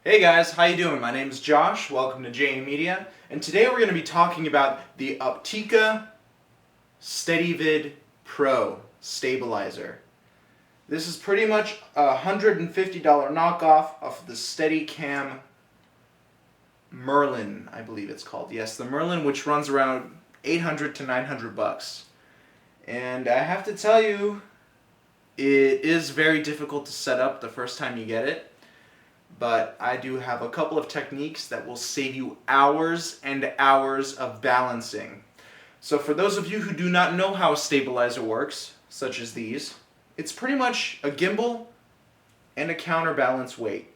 Hey guys, how you doing? My name is Josh. Welcome to JA Media, and today we're going to be talking about the Opteka SteadyVid Pro Stabilizer. This is pretty much a $150 knockoff of the Steadicam Merlin, I believe it's called. Yes, the Merlin, which runs around 800 to 900 bucks. And I have to tell you, it is very difficult to set up the first time you get it. But I do have a couple of techniques that will save you hours and hours of balancing. So for those of you who do not know how a stabilizer works, such as these, it's pretty much a gimbal and a counterbalance weight,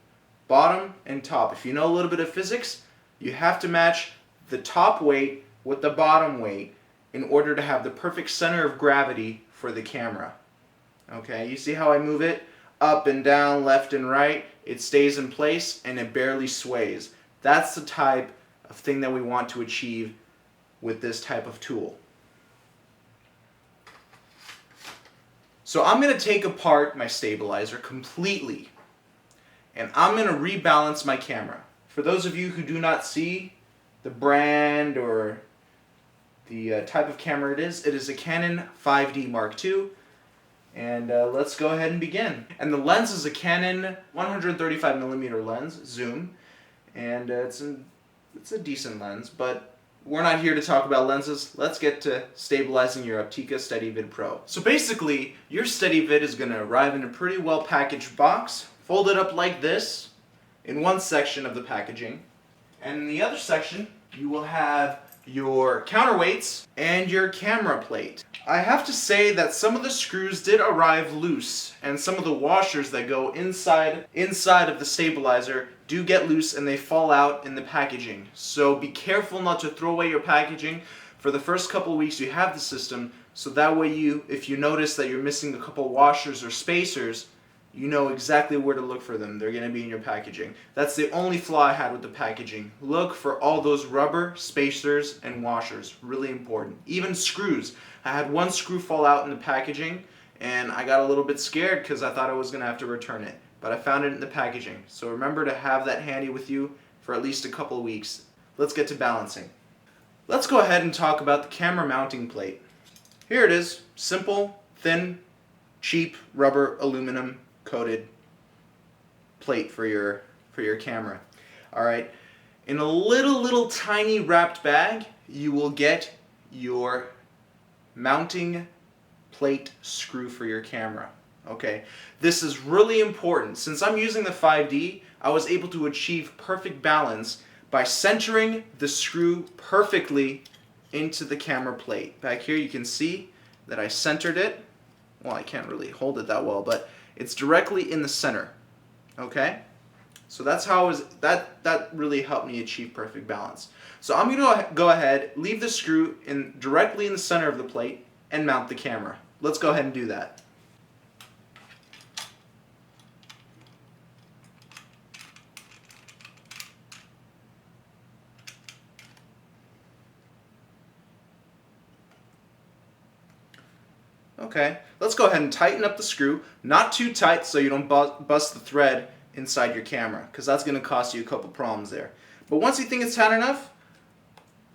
bottom and top. If you know a little bit of physics, you have to match the top weight with the bottom weight in order to have the perfect center of gravity for the camera. Okay, you see how I move it? Up and down, left and right, it stays in place and it barely sways. That's the type of thing that we want to achieve with this type of tool. So I'm going to take apart my stabilizer completely and I'm going to rebalance my camera. For those of you who do not see the brand or the type of camera it is a Canon 5D Mark II. And let's go ahead and begin. And the lens is a Canon 135mm lens, zoom, and it's a decent lens, but we're not here to talk about lenses. Let's get to stabilizing your Opteka SteadyVid Pro. So basically, your SteadyVid is going to arrive in a pretty well packaged box, folded up like this in one section of the packaging, and in the other section you will have your counterweights and your camera plate. I have to say that some of the screws did arrive loose, and some of the washers that go inside of the stabilizer do get loose and they fall out in the packaging. So be careful not to throw away your packaging for the first couple of weeks you have the system, so that way if you notice that you're missing a couple washers or spacers, you know exactly where to look for them. They're going to be in your packaging. That's the only flaw I had with the packaging. Look for all those rubber, spacers, and washers. Really important. Even screws. I had one screw fall out in the packaging, and I got a little bit scared because I thought I was going to have to return it. But I found it in the packaging. So remember to have that handy with you for at least a couple of weeks. Let's get to balancing. Let's go ahead and talk about the camera mounting plate. Here it is. Simple, thin, cheap rubber aluminum coated plate for your camera. Alright, in a little tiny wrapped bag you will get your mounting plate screw for your camera. Okay, this is really important. Since I'm using the 5D, I was able to achieve perfect balance by centering the screw perfectly into the camera plate. Back here you can see that I centered it. Well, I can't really hold it that well, but it's directly in the center. Okay? So that's how that really helped me achieve perfect balance. So I'm going to go ahead, leave the screw directly in the center of the plate, and mount the camera. Let's go ahead and do that. Okay, let's go ahead and tighten up the screw. Not too tight so you don't bust the thread inside your camera, because that's going to cost you a couple problems there. But once you think it's tight enough,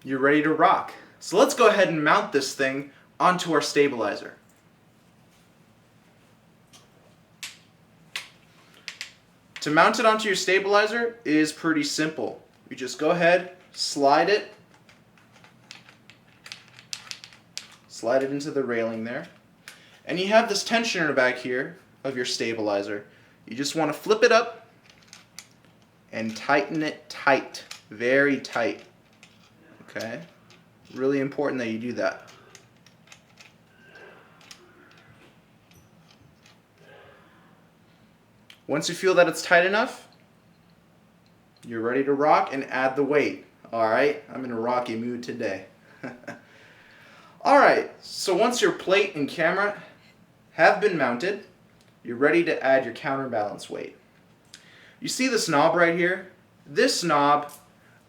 you're ready to rock. So let's go ahead and mount this thing onto our stabilizer. To mount it onto your stabilizer is pretty simple. You just go ahead, slide it into the railing there. And you have this tensioner back here of your stabilizer. You just want to flip it up and tighten it tight, very tight. Okay? Really important that you do that. Once you feel that it's tight enough, you're ready to rock and add the weight. Alright? I'm in a rocky mood today. Alright, so once your plate and camera have been mounted, you're ready to add your counterbalance weight. You see this knob right here? This knob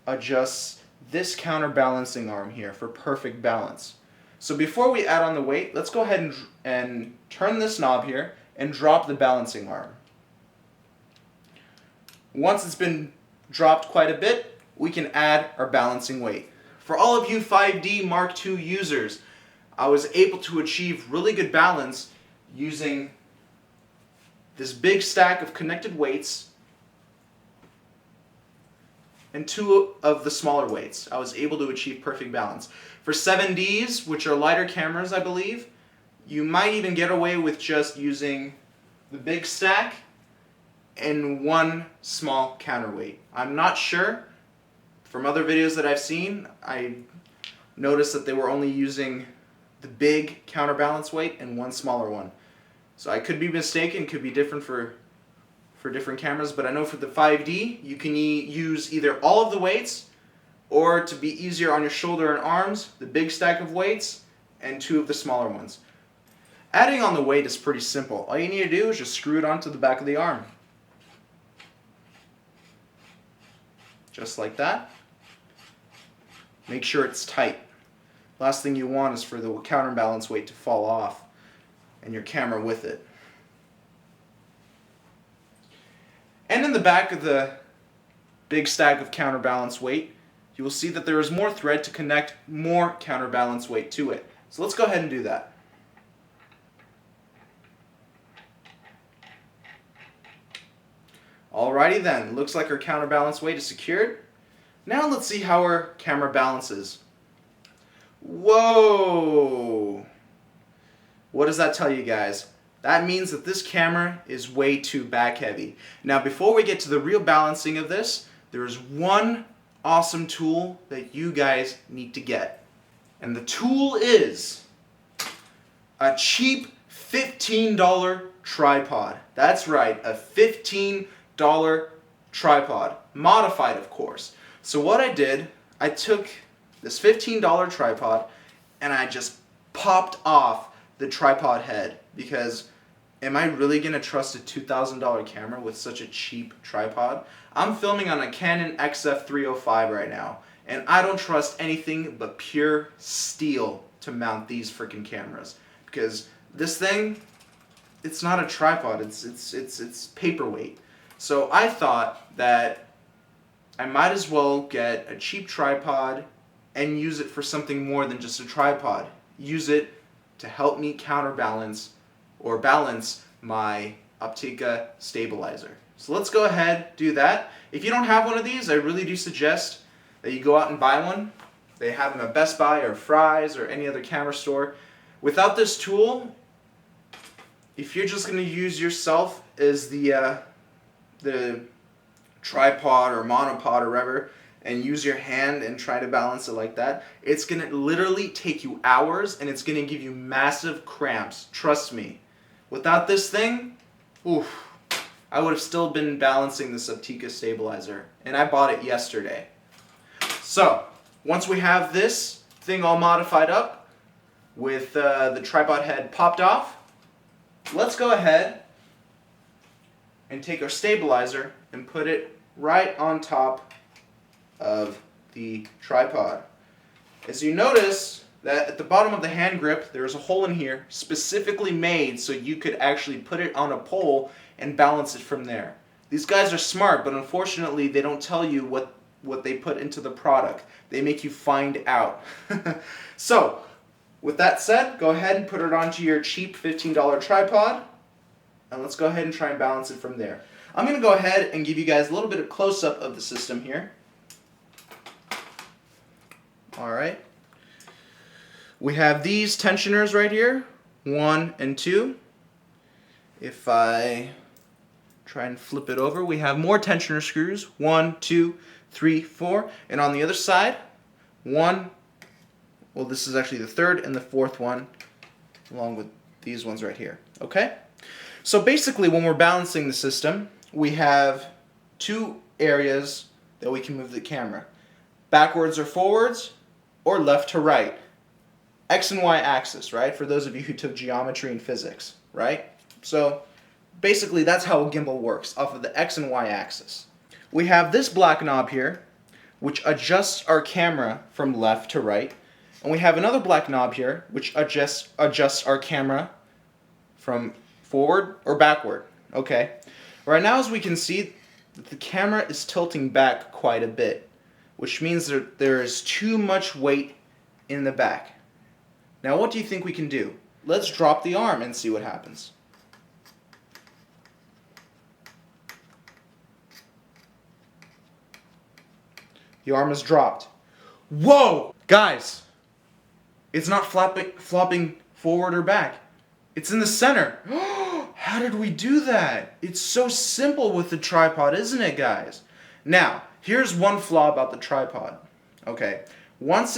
adjusts this counterbalancing arm here for perfect balance. So before we add on the weight, let's go ahead and turn this knob here and drop the balancing arm. Once it's been dropped quite a bit, we can add our balancing weight. For all of you 5D Mark II users, I was able to achieve really good balance using this big stack of connected weights and 2 of the smaller weights. I was able to achieve perfect balance. For 7Ds, which are lighter cameras, I believe, you might even get away with just using the big stack and 1 small counterweight. I'm not sure. From other videos that I've seen, I noticed that they were only using the big counterbalance weight and 1 smaller one. So I could be mistaken, could be different for different cameras, but I know for the 5D, you can use either all of the weights, or to be easier on your shoulder and arms, the big stack of weights and 2 of the smaller ones. Adding on the weight is pretty simple. All you need to do is just screw it onto the back of the arm. Just like that. Make sure it's tight. Last thing you want is for the counterbalance weight to fall off and your camera with it. And in the back of the big stack of counterbalance weight, you will see that there is more thread to connect more counterbalance weight to it. So let's go ahead and do that. Alrighty then, looks like our counterbalance weight is secured. Now let's see how our camera balances. Whoa! What does that tell you guys? That means that this camera is way too back heavy. Now before we get to the real balancing of this, there is one awesome tool that you guys need to get. And the tool is a cheap $15 tripod. That's right, a $15 tripod. Modified, of course. So what I did, I took this $15 tripod and I just popped off the tripod head, because am I really going to trust a $2,000 camera with such a cheap tripod? I'm filming on a Canon XF305 right now, and I don't trust anything but pure steel to mount these freaking cameras, because this thing, it's not a tripod, it's paperweight. So I thought that I might as well get a cheap tripod and use it for something more than just a tripod. Use it to help me counterbalance or balance my Opteka stabilizer. So let's go ahead, do that. If you don't have one of these, I really do suggest that you go out and buy one. They have them at Best Buy or Fry's or any other camera store. Without this tool, if you're just going to use yourself as the tripod or monopod or whatever, and use your hand and try to balance it like that, it's going to literally take you hours and it's going to give you massive cramps. Trust me. Without this thing, oof, I would have still been balancing this Opteka stabilizer, and I bought it yesterday. So, once we have this thing all modified up with the tripod head popped off, let's go ahead and take our stabilizer and put it right on top of the tripod. As you notice that at the bottom of the hand grip there's a hole in here specifically made so you could actually put it on a pole and balance it from there. These guys are smart, but unfortunately they don't tell you what they put into the product. They make you find out. So with that said, go ahead and put it onto your cheap $15 tripod, and let's go ahead and try and balance it from there. I'm going to go ahead and give you guys a little bit of close-up of the system here. Alright, we have these tensioners right here, 1 and 2. If I try and flip it over, we have more tensioner screws, 1, 2, 3, 4, and on the other side, 1, well this is actually the 3rd and the 4th one, along with these ones right here, okay? So basically when we're balancing the system, we have 2 areas that we can move the camera, backwards or forwards, or left to right. X and Y axis, right? For those of you who took geometry and physics, right? So basically that's how a gimbal works, off of the X and Y axis. We have this black knob here, which adjusts our camera from left to right. And we have another black knob here, which adjusts our camera from forward or backward. Okay. Right now, as we can see, that the camera is tilting back quite a bit, which means that there is too much weight in the back. Now what do you think we can do? Let's drop the arm and see what happens. The arm is dropped. Whoa! Guys, it's not flopping forward or back. It's in the center. How did we do that? It's so simple with the tripod, isn't it, guys? Now, here's one flaw about the tripod. Okay, once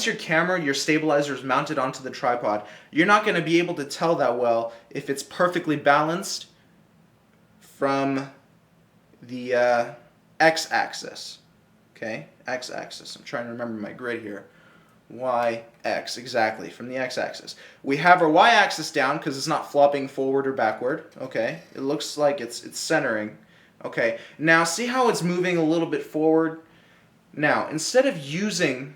your camera, your stabilizer is mounted onto the tripod, you're not going to be able to tell that well if it's perfectly balanced from the x-axis. Okay, x-axis. I'm trying to remember my grid here. Y-X, exactly, from the x-axis. We have our y-axis down because it's not flopping forward or backward. Okay, it looks like it's centering. Okay, now see how it's moving a little bit forward? Now, instead of using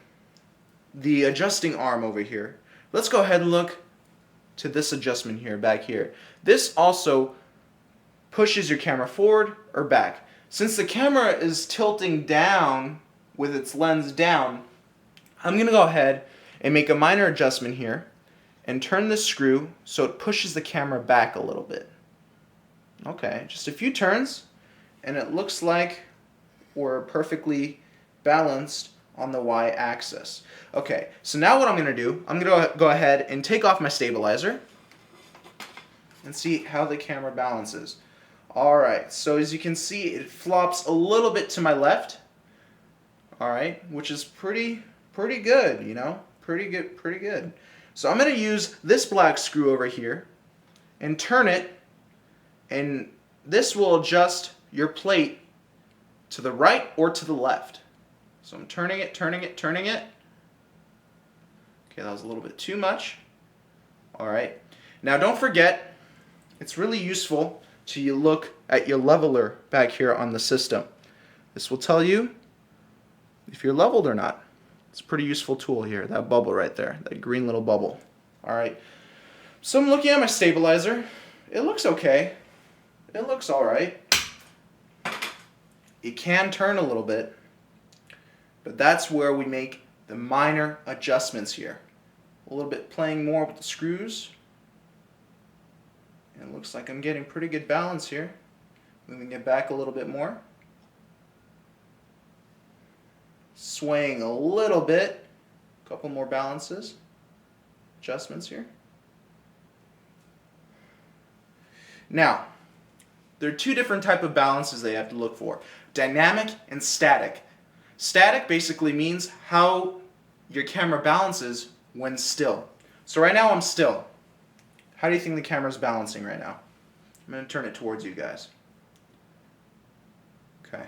the adjusting arm over here, let's go ahead and look to this adjustment here, back here. This also pushes your camera forward or back. Since the camera is tilting down with its lens down, I'm going to go ahead and make a minor adjustment here and turn this screw so it pushes the camera back a little bit. Okay, just a few turns and it looks like we're perfectly balanced on the y-axis. Okay, so now what I'm going to do, I'm going to go ahead and take off my stabilizer and see how the camera balances. Alright, so as you can see, it flops a little bit to my left. Alright, which is pretty good, you know? Pretty good. So I'm going to use this black screw over here and turn it, and this will adjust your plate to the right or to the left. So I'm turning it. Okay, that was a little bit too much. Alright, now don't forget, it's really useful to look at your leveler back here on the system. This will tell you if you're leveled or not. It's a pretty useful tool here, that bubble right there, that green little bubble. Alright, so I'm looking at my stabilizer. It looks okay. It looks alright. It can turn a little bit, but that's where we make the minor adjustments here. A little bit playing more with the screws. And it looks like I'm getting pretty good balance here. Moving it back a little bit more. Swaying a little bit. A couple more balances. Adjustments here. Now, there are two different types of balances that you have to look for. Dynamic and static. Static basically means how your camera balances when still. So right now I'm still. How do you think the camera's balancing right now? I'm going to turn it towards you guys. Okay.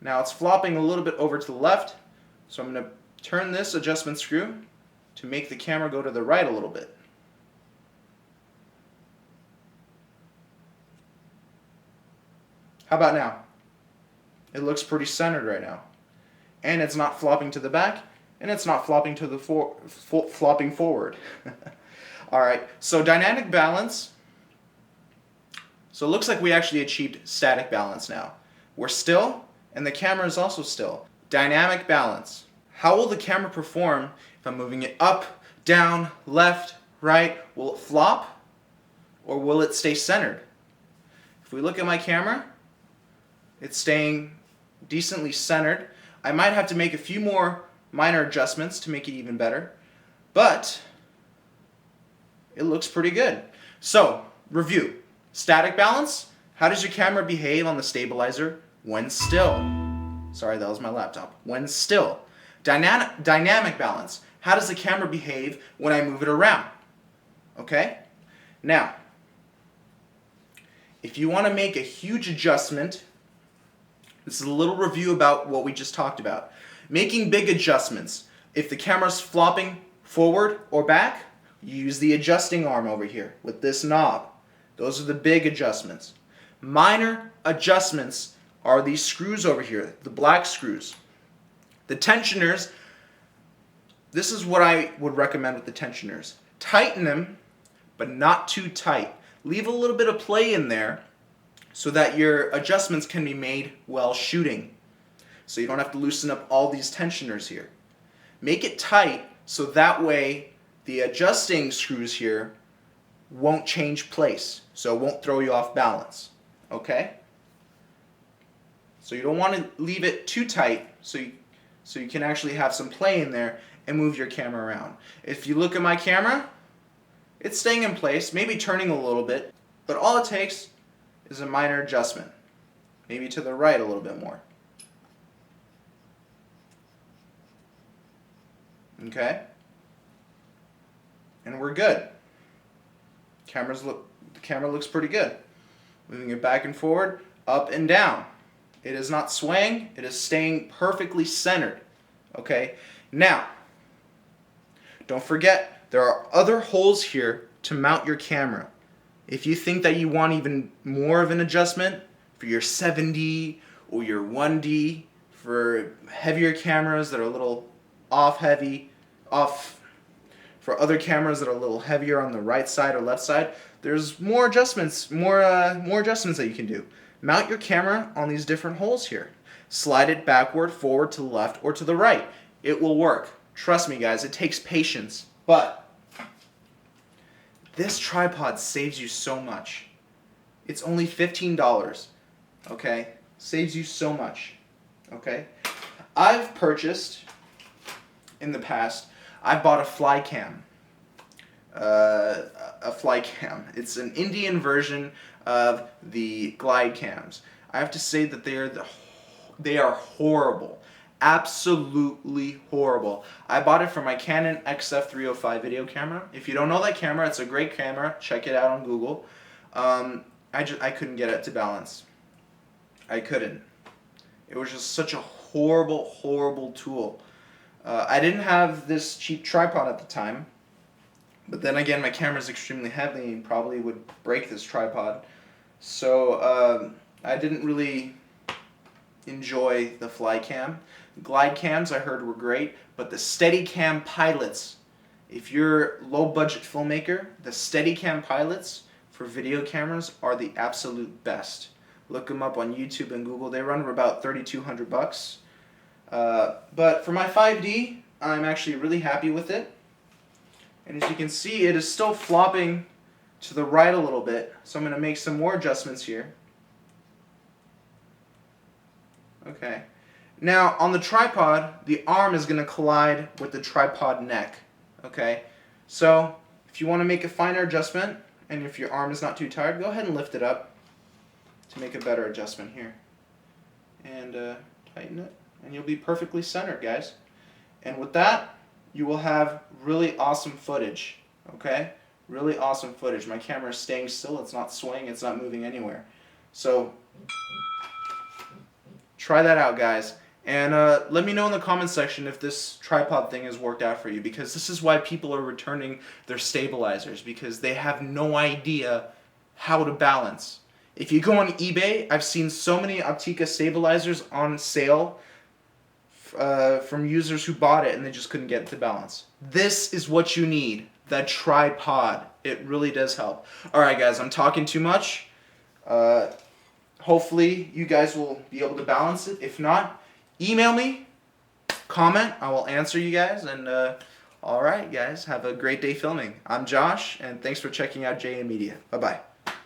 Now it's flopping a little bit over to the left, so I'm going to turn this adjustment screw to make the camera go to the right a little bit. How about now? It looks pretty centered right now. And it's not flopping to the back, and it's not flopping to the flopping forward. Alright, so dynamic balance. So it looks like we actually achieved static balance now. We're still, and the camera is also still. Dynamic balance. How will the camera perform if I'm moving it up, down, left, right? Will it flop, or will it stay centered? If we look at my camera, it's staying decently centered. I might have to make a few more minor adjustments to make it even better, but it looks pretty good. So, review. Static balance. How does your camera behave on the stabilizer when still? Sorry, that was my laptop. When still. Dynamic balance. How does the camera behave when I move it around? Okay? Now, if you want to make a huge adjustment, this is a little review about what we just talked about. Making big adjustments. If the camera's flopping forward or back, you use the adjusting arm over here with this knob. Those are the big adjustments. Minor adjustments are these screws over here, the black screws. The tensioners, this is what I would recommend with the tensioners. Tighten them, but not too tight. Leave a little bit of play in there so that your adjustments can be made while shooting. So you don't have to loosen up all these tensioners here. Make it tight so that way the adjusting screws here won't change place, so it won't throw you off balance. Okay? So you don't want to leave it too tight so you can actually have some play in there and move your camera around. If you look at my camera, it's staying in place, maybe turning a little bit, but all it takes is a minor adjustment. Maybe to the right a little bit more. Okay? And we're good. The camera looks pretty good. Moving it back and forward, up and down. It is not swaying, it is staying perfectly centered. Okay? Now, don't forget, there are other holes here to mount your camera. If you think that you want even more of an adjustment for your 7D or your 1D, for heavier cameras that are a little for other cameras that are a little heavier on the right side or left side, there's more adjustments that you can do. Mount your camera on these different holes here. Slide it backward, forward, to the left, or to the right. It will work. Trust me, guys, it takes patience. But this tripod saves you so much. It's only $15, okay? Saves you so much, okay? I've purchased, in the past, I bought a fly cam. It's an Indian version of the glide cams. I have to say that they are horrible. Absolutely horrible. I bought it for my Canon XF305 video camera. If you don't know that camera, it's a great camera. Check it out on Google. I couldn't get it to balance. I couldn't. It was just such a horrible, horrible tool. I didn't have this cheap tripod at the time, but then again, my camera is extremely heavy and probably would break this tripod. So I didn't really enjoy the fly cam. Glide cams I heard were great, but the Steadicam pilots, if you're a low budget filmmaker, the Steadicam pilots for video cameras are the absolute best. Look them up on YouTube and Google. They run for about $3,200. But for my 5D, I'm actually really happy with it. And as you can see, it is still flopping to the right a little bit. So I'm going to make some more adjustments here. Okay. Now, on the tripod, the arm is going to collide with the tripod neck. Okay. So, if you want to make a finer adjustment, and if your arm is not too tired, go ahead and lift it up to make a better adjustment here. And tighten it. And you'll be perfectly centered, guys. And with that, you will have really awesome footage. Okay? Really awesome footage. My camera is staying still. It's not swaying. It's not moving anywhere. So, try that out, guys. And let me know in the comments section if this tripod thing has worked out for you, because this is why people are returning their stabilizers, because they have no idea how to balance. If you go on eBay, I've seen so many Opteka stabilizers on sale from users who bought it and they just couldn't get it to balance. This is what you need, the tripod. It really does help. Alright guys, I'm talking too much. Hopefully you guys will be able to balance it. If not, email me, comment, I will answer you guys. And alright guys, have a great day filming. I'm Josh, and thanks for checking out JA Media. Bye-bye.